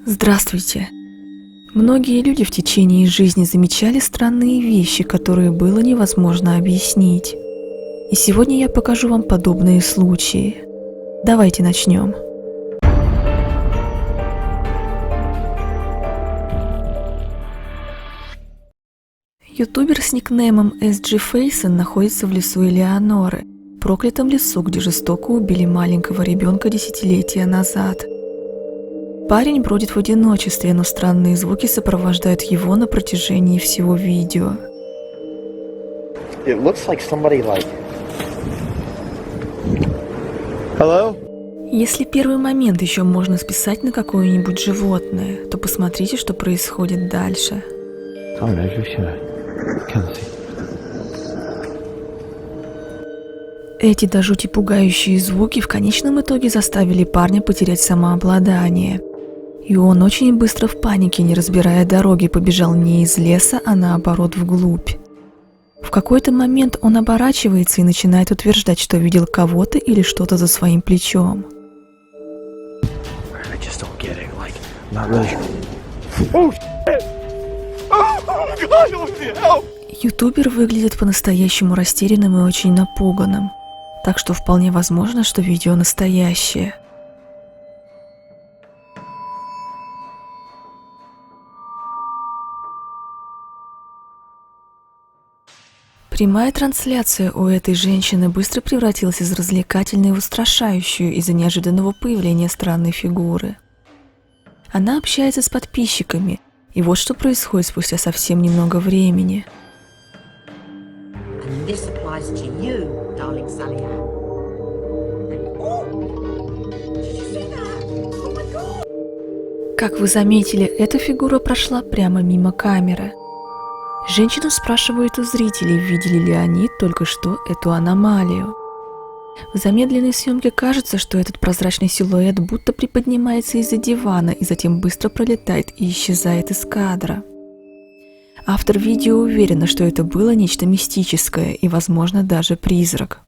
Здравствуйте! Многие люди в течение жизни замечали странные вещи, которые было невозможно объяснить. И сегодня я покажу вам подобные случаи. Давайте начнем. Ютубер с никнеймом SG Faison находится в лесу Элеоноры, проклятом лесу, где жестоко убили маленького ребенка десятилетия назад. Парень бродит в одиночестве, но странные звуки сопровождают его на протяжении всего видео. Hello? Если первый момент еще можно списать на какое-нибудь животное, то посмотрите, что происходит дальше. Эти до жути пугающие звуки в конечном итоге заставили парня потерять самообладание. И он очень быстро в панике, не разбирая дороги, побежал не из леса, а наоборот вглубь. В какой-то момент он оборачивается и начинает утверждать, что видел кого-то или что-то за своим плечом. Ютубер выглядит по-настоящему растерянным и очень напуганным, так что вполне возможно, что видео настоящее. Прямая трансляция у этой женщины быстро превратилась из развлекательной в устрашающую из-за неожиданного появления странной фигуры. Она общается с подписчиками, и вот что происходит спустя совсем немного времени. Как вы заметили, эта фигура прошла прямо мимо камеры. Женщину спрашивают у зрителей, видели ли они только что эту аномалию. В замедленной съемке кажется, что этот прозрачный силуэт будто приподнимается из-за дивана и затем быстро пролетает и исчезает из кадра. Автор видео уверена, что это было нечто мистическое и, возможно, даже призрак.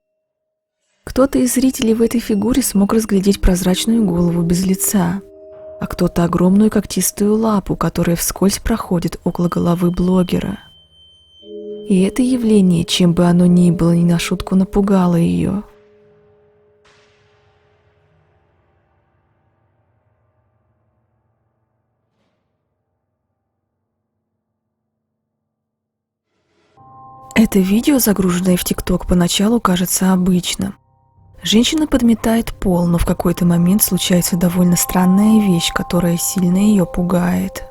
Кто-то из зрителей в этой фигуре смог разглядеть прозрачную голову без лица, а кто-то огромную когтистую лапу, которая вскользь проходит около головы блогера. И это явление, чем бы оно ни было, не на шутку напугало ее. Это видео, загруженное в ТикТок, поначалу кажется обычным. Женщина подметает пол, но в какой-то момент случается довольно странная вещь, которая сильно ее пугает.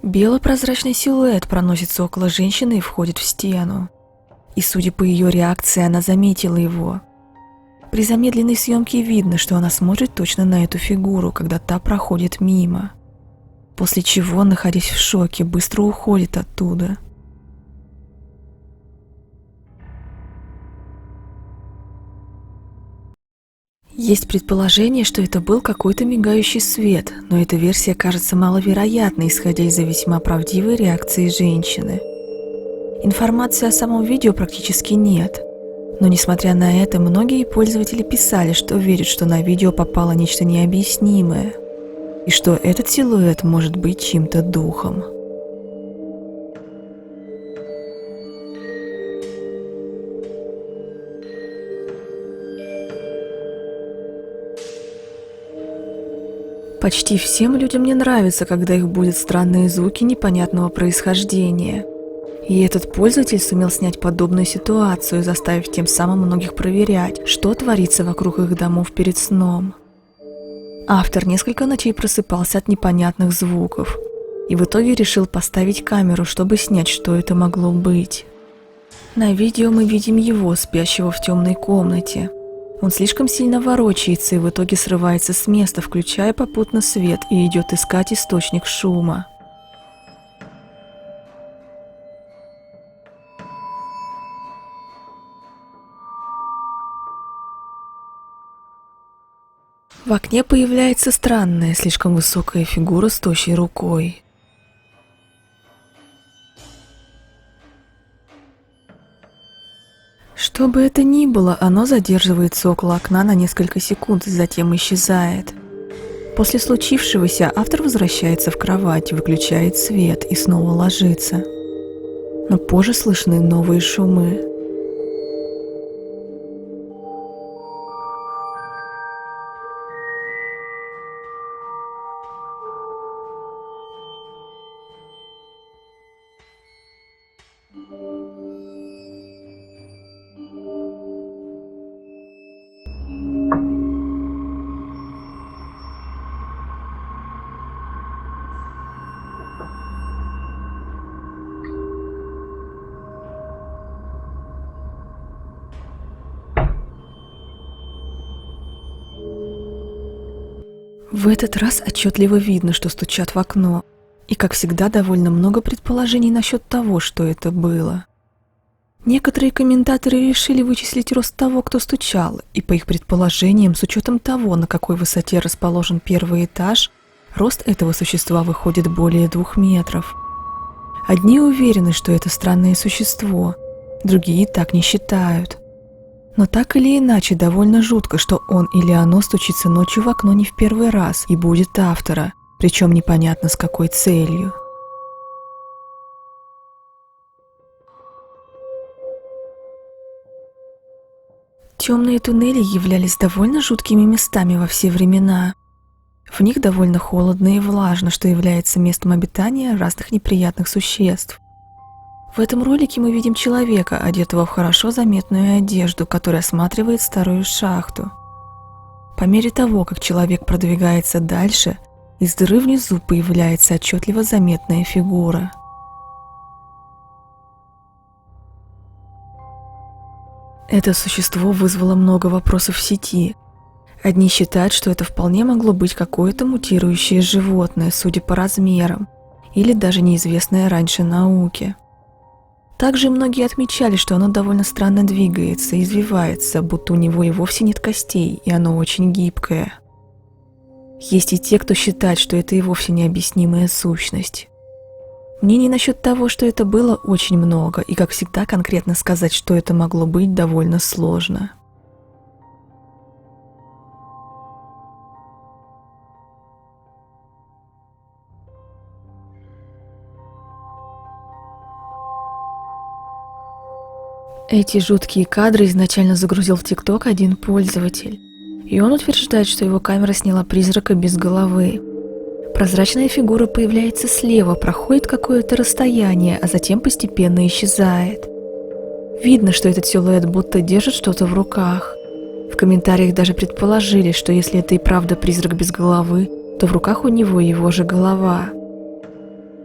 Белопрозрачный силуэт проносится около женщины и входит в стену. И, судя по ее реакции, она заметила его. При замедленной съемке видно, что она смотрит точно на эту фигуру, когда та проходит мимо. После чего, находясь в шоке, быстро уходит оттуда. Есть предположение, что это был какой-то мигающий свет, но эта версия кажется маловероятной, исходя из весьма правдивой реакции женщины. Информации о самом видео практически нет. Но несмотря на это, многие пользователи писали, что верят, что на видео попало нечто необъяснимое, и что этот силуэт может быть чьим-то духом. Почти всем людям не нравится, когда их будут странные звуки непонятного происхождения. И этот пользователь сумел снять подобную ситуацию, заставив тем самым многих проверять, что творится вокруг их домов перед сном. Автор несколько ночей просыпался от непонятных звуков и в итоге решил поставить камеру, чтобы снять, что это могло быть. На видео мы видим его, спящего в темной комнате. Он слишком сильно ворочается и в итоге срывается с места, включая попутно свет, и идет искать источник шума. В окне появляется странная, слишком высокая фигура с тощей рукой. Что бы это ни было, оно задерживается около окна на несколько секунд, затем исчезает. После случившегося автор возвращается в кровать, выключает свет и снова ложится. Но позже слышны новые шумы. В этот раз отчетливо видно, что стучат в окно, и, как всегда, довольно много предположений насчет того, что это было. Некоторые комментаторы решили вычислить рост того, кто стучал, и по их предположениям, с учетом того, на какой высоте расположен первый этаж, рост этого существа выходит более 2 метров. Одни уверены, что это странное существо, другие так не считают. Но так или иначе довольно жутко, что он или оно стучится ночью в окно не в первый раз и будет автора, причем непонятно с какой целью. Темные туннели являлись довольно жуткими местами во все времена. В них довольно холодно и влажно, что является местом обитания разных неприятных существ. В этом ролике мы видим человека, одетого в хорошо заметную одежду, который осматривает старую шахту. По мере того, как человек продвигается дальше, из дыры внизу появляется отчетливо заметная фигура. Это существо вызвало много вопросов в сети. Одни считают, что это вполне могло быть какое-то мутирующее животное, судя по размерам, или даже неизвестное раньше науке. Также многие отмечали, что оно довольно странно двигается и извивается, будто у него и вовсе нет костей, и оно очень гибкое. Есть и те, кто считает, что это и вовсе необъяснимая сущность. Мнений насчет того, что это было, очень много, и, как всегда, конкретно сказать, что это могло быть, довольно сложно. Эти жуткие кадры изначально загрузил в ТикТок один пользователь, и он утверждает, что его камера сняла призрака без головы. Прозрачная фигура появляется слева, проходит какое-то расстояние, а затем постепенно исчезает. Видно, что этот силуэт будто держит что-то в руках. В комментариях даже предположили, что если это и правда призрак без головы, то в руках у него его же голова.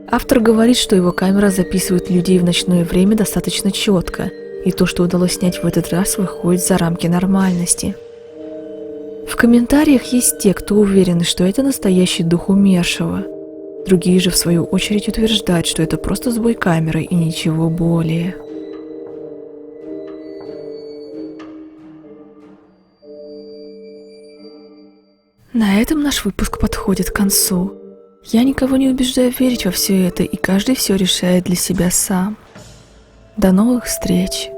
Автор говорит, что его камера записывает людей в ночное время достаточно четко, и то, что удалось снять в этот раз, выходит за рамки нормальности. В комментариях есть те, кто уверены, что это настоящий дух умершего. Другие же, в свою очередь, утверждают, что это просто сбой камеры и ничего более. На этом наш выпуск подходит к концу. Я никого не убеждаю верить во все это, и каждый все решает для себя сам. До новых встреч!